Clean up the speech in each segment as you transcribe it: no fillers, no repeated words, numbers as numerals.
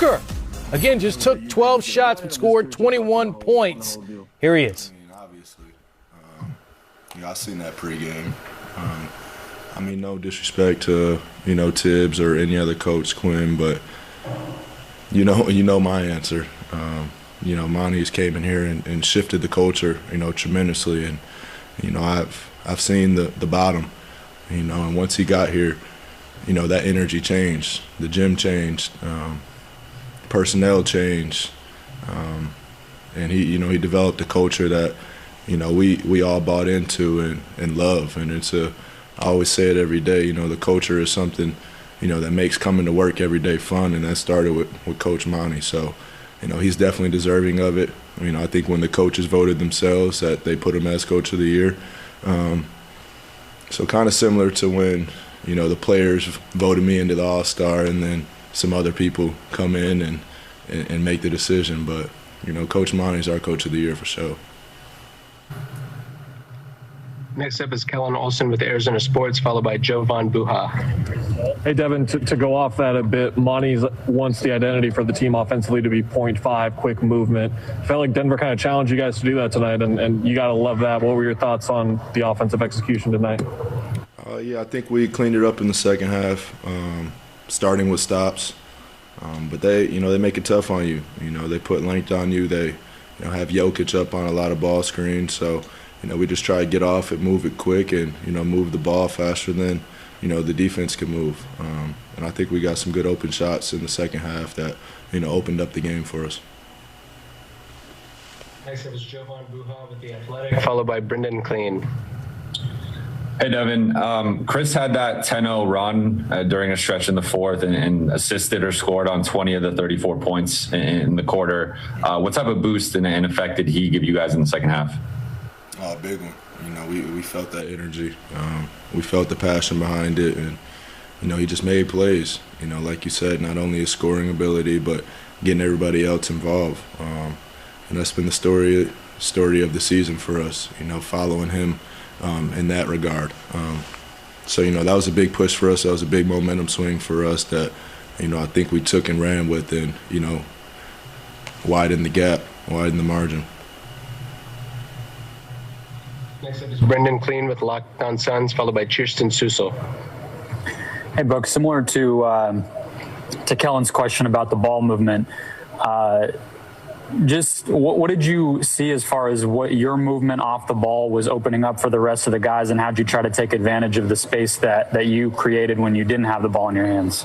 Booker, again, just took 12 shots but scored 21 points. Here he is. Obviously, I seen that pregame. No disrespect to, Tibbs or any other coach, Quinn, but you know my answer. Monty's came in here and shifted the culture, tremendously, and I've seen the bottom, and once he got here, that energy changed, the gym changed, personnel changed, and he developed a culture that we all bought into and love, and I always say it every day, the culture is something that makes coming to work every day fun, and that started with Coach Monty. So he's definitely deserving of it. I think when the coaches voted themselves that they put him as Coach of the Year. So kind of similar to when the players voted me into the All-Star, and then some other people come in and make the decision. But Coach Monty's our Coach of the Year for sure. Next up is Kellen Olson with Arizona Sports, followed by Jovan Buha. Hey, Devin, to go off that a bit, Monty wants the identity for the team offensively to be 0.5, quick movement. Felt like Denver kind of challenged you guys to do that tonight, and you got to love that. What were your thoughts on the offensive execution tonight? I think we cleaned it up in the second half, starting with stops. But they make it tough on you. They put length on you. They have Jokic up on a lot of ball screens. So, we just try to get off it, move it quick, and, move the ball faster than, the defense can move. And I think we got some good open shots in the second half that, opened up the game for us. Next up is Jovan Buha with The Athletic, followed by Brendan Clean. Hey, Devin. Chris had that 10-0 run during a stretch in the fourth and assisted or scored on 20 of the 34 points in the quarter. What type of boost and effect did he give you guys in the second half? Oh, big one. We felt that energy. We felt the passion behind it, and he just made plays. Like you said, not only his scoring ability, but getting everybody else involved. And that's been the story of the season for us. Following him in that regard. So that was a big push for us. That was a big momentum swing for us that I think we took and ran with, and widened the gap, widened the margin. Next up is Brendan Clean with Locked On Suns, followed by Kirsten Susel. Hey, Book, similar to Kellen's question about the ball movement, just what did you see as far as what your movement off the ball was opening up for the rest of the guys, and how'd you try to take advantage of the space that you created when you didn't have the ball in your hands?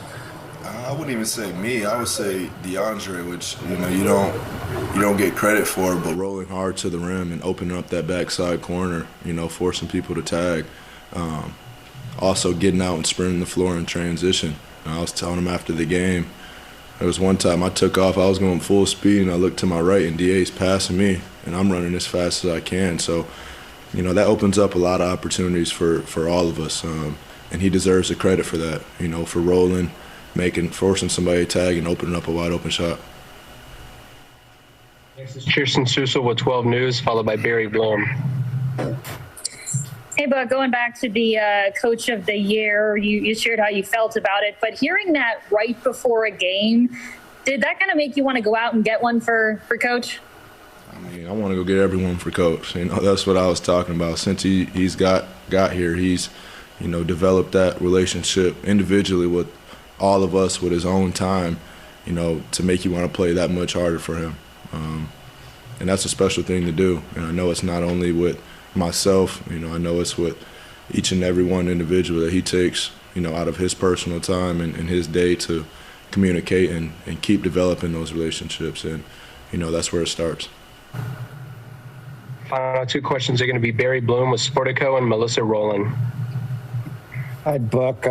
I wouldn't even say me. I would say DeAndre, which you don't get credit for, but rolling hard to the rim and opening up that backside corner, forcing people to tag. Also getting out and sprinting the floor in transition. I was telling him after the game, there was one time I took off, I was going full speed, and I looked to my right, and DA's passing me, and I'm running as fast as I can. So, that opens up a lot of opportunities for all of us, and he deserves the credit for that, for rolling, forcing somebody to tag and opening up a wide open shot. Next is Kirsten Susel with 12 News, followed by Barry Bloom. Hey, Buck, going back to the Coach of the Year, you shared how you felt about it, but hearing that right before a game, did that kind of make you want to go out and get one for Coach? I want to go get everyone for Coach. That's what I was talking about. Since he's got here, he's, developed that relationship individually with all of us with his own time, to make you want to play that much harder for him. And that's a special thing to do. And I know it's not only with myself, I know it's with each and every one individual that he takes, out of his personal time and his day to communicate and keep developing those relationships. And, that's where it starts. Final two questions are going to be Barry Bloom with Sportico and Melissa Rowland. Hi, Buck.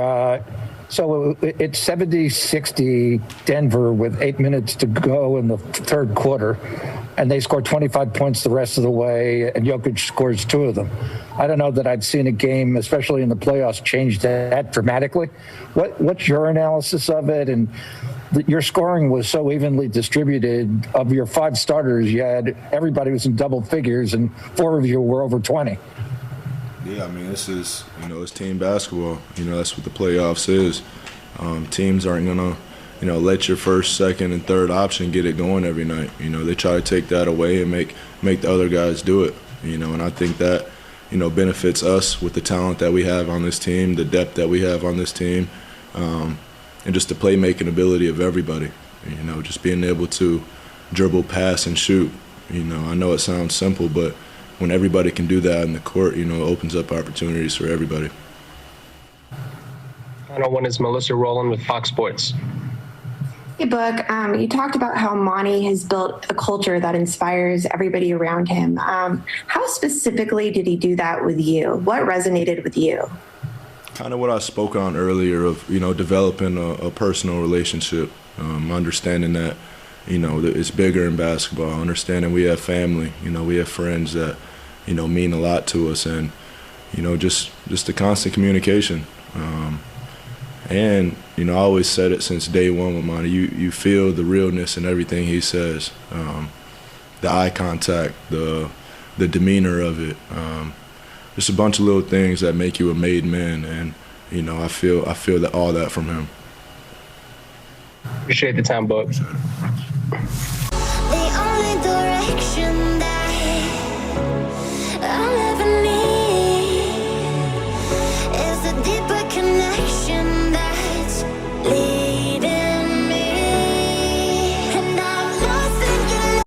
So it's 70-60 Denver with 8 minutes to go in the third quarter, and they score 25 points the rest of the way, and Jokic scores 2 of them. I don't know that I've seen a game, especially in the playoffs, change that dramatically. What's your analysis of it? And your scoring was so evenly distributed. Of your 5 starters, everybody was in double figures, and 4 of you were over 20. Yeah, this is, it's team basketball. That's what the playoffs is. Teams aren't going to, let your first, second, and third option get it going every night. They try to take that away and make the other guys do it. And I think that, benefits us with the talent that we have on this team, the depth that we have on this team, and just the playmaking ability of everybody. Just being able to dribble, pass, and shoot. I know it sounds simple, but when everybody can do that in the court, it opens up opportunities for everybody. Final one is Melissa Rowland with Fox Sports. Hey, Book, you talked about how Monty has built a culture that inspires everybody around him. How specifically did he do that with you? What resonated with you? Kind of what I spoke on earlier of, developing a personal relationship, understanding that, it's bigger in basketball, understanding we have family, we have friends that, mean a lot to us, and, just the constant communication. And, I always said it since day one with Monty, you feel the realness in everything he says, the eye contact, the demeanor of it, just a bunch of little things that make you a made man, and, I feel that all that from him. Appreciate the time, Book. The only direction that